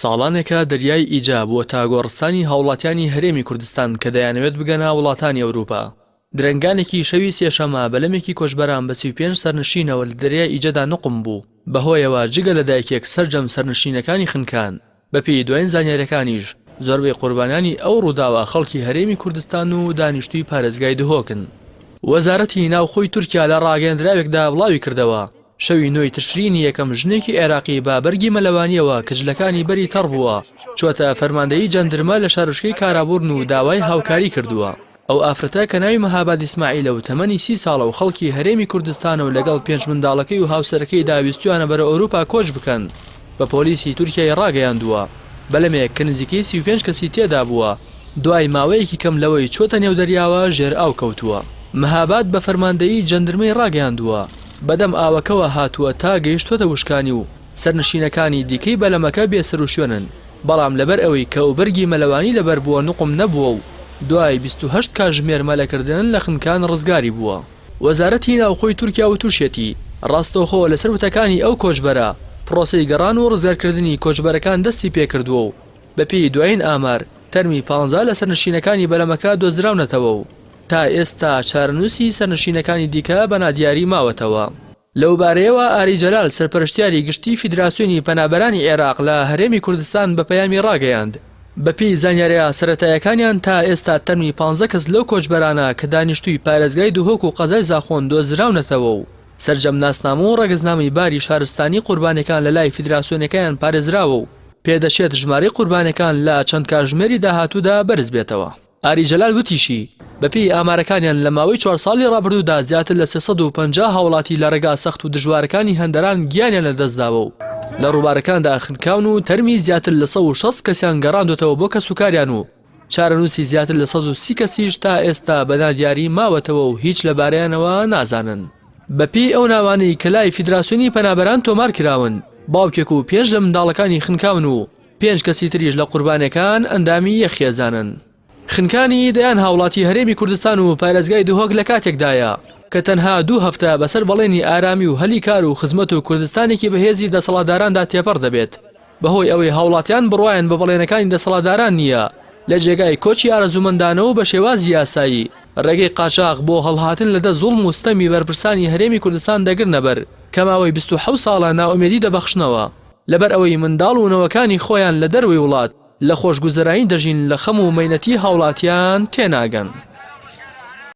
ساڵانێکە دەریای ئیجه بووە تا گۆڕستانی هاوڵاتیانی هەرێمی کوردستان کە دەیانەوێت بگەنە وڵاتانی ئەوروپا. درەنگانێکی شەوی سێشەمە بەلەمێکی کۆچبەران بە 35 سەرنشینەوە لە دەریای ئیجەدا نقم بوو. بەهۆیەوە جگە لە دایکێک سەرجەم سەرنشینەکانی خنكان. بەپێی دوایین زانیاریەکانیش زۆربەی قوربانیانی ئەو ڕووداوە خەڵکی هەرێمی کوردستان و دانیشتووی پارێزگای دهۆکن. وەزارەتی ناوخۆی تورکیا لە ڕاگەیەندراوێکدا بڵاوی کردەوە شەوی 9 تشرینی یەکەم ژنێکی عێراقی با بەرگی مەلەوانیەوە کجلەکانی بەری تەڕ بووە چۆتە فەرماندەیی جەندرمە لە شارۆچکەی کارابورن و داوای هاوکاری کردووە. ئەو ئافرەتە کە ناوی مەهاباد ئیسماعیلە و تەمەنی 30 ساڵە و خەڵکی هەرێمی کوردستانە و لەگەڵ 5 منداڵەکەی و هاوسەرەکەی داویستویانە بەرە ئەوروپا کۆچ بکەن بە پۆلیسی تورکیای ڕاگەیاندووە. بەلەمێک کە نزیکەی 35 کەسی تێدا بووە دوای ماوەیەکی کەم لەوەی چۆتە نێو دەریاوە ژێر ئاو کەوتووە. مەهاباد بە فەرماندەیی جەندرمەی ڕاگەیاندووە بەدەم ئاوەکەوە هاتووە تا گەیشتوتە وشکانی و سەرنشینەکانی دیکەی بەلەمەکە بێسەر و شوێنن، بەڵام لەبەر ئەوەی کە ئەو بەرگی مەلەوانی لەبەر بووە نقم نەبووە و دوای 28 کاتژمێر مەلەکردن لە خنكان ڕزگاری بووە. وەزارەتی ناوخۆی تورکیا و تووشێتی ڕاستەوخۆ لەسەر وتەکانی ئەو کۆچبەرە پرۆسەی گەڕان و ڕزگارکردنی کۆچبەرەکان دەستی پێکردووە و بەپێی دوایین ئامار تەرمی 15 لە سەرنشینەکانی بەلەمەکە دۆزراونەتەوە و تا ئێستا چارەنووسی سەرنشینەکانی دیکە بە نادیاری ماوەتەوە. لەو بارەیەوە ئاری جەلال سەرپەرشتیاری گشتی فیدراسیۆنی پەنابەرانی عێراق لە هەرێمی کوردستان بە پەیامی ڕاگەیاند بەپێی زانیاریە سەرەتایەکانیان تا ئێستا تەرمی 15 کەس لەو کۆچبەرانە کە دانیشتووی پارێزگای دهۆک و قەزای زاخۆن دۆزراونەتەوە و سەرجەم ناسنامە و ڕێگەزنامەی باری شارستانی قوربانەکان لە لای فیدراسیۆنەکەیان پارێزراوە و پێدەچێت ژمارەی قوربانەکان لە چەند کاتژمێری داهاتوودا بەرز بێتەوە. ئاری جەلال وتیشی بەپێی ئامارەکانیان لە ماوەی 4 ساڵی ڕابردوودا زیاتر لە 350 هاوڵاتی لە ڕێگا سەخت و دژوارەکانی هەندەران گیانیان لەدەستداوە و لە ڕووبارەکاندا خنكان و تەرمی زیاتر لە 160 کەسیان گەڕاندوێتەوە بۆ کەسوکاریان و چارەنووسی زیاتر لە 130 کەسیش تا ئێستا بە نادیاری ماوەتەوە و هیچ لەبارەیانەوە نازانن. بەپێی ئەو ناوانەی کە لای فیدراسیۆنی پەنابەران تۆمار کراون باوکێک و 5 لە منداڵەکانی خنكان و 5 کەسی تریش لە قوربانەکان ئەندامی یەخێزانن. خنكانی دەیان هاوڵاتی هەرێمی کوردستان و پارێزگای دهۆک لە کاتێکدایە کە تەنها 2 هەفتە بەسەر بەڵێنی ئارامی و هەلی کار و خزمەت و کوردستانێکی بەهێزی دەسەڵاتداراندا تێپەڕ دەبێت بەهۆی ئەوەی هاوڵاتیان بڕوایان بە بەڵێنەکانی دەسەڵاتداران نییە لە جێگای کۆچی ئارەزوومەندانەوە بە شێوازی یاسایی ڕێگەی قاچاق بۆ هەڵهاتن لەدە زوڵم و ستەمی بەرپرسانی هەرێمی کوردستان دەگرنە بەر کە ماوەی 27 ساڵە ناومێدی دەبەخشنەوە لەبەر ئەوەی منداڵ و نەوەکانی خۆیان لە دەروی وڵات لە خۆشگوزەرانی دەژین لە خەم و مەینەتی هاوڵاتیان تێناگەن.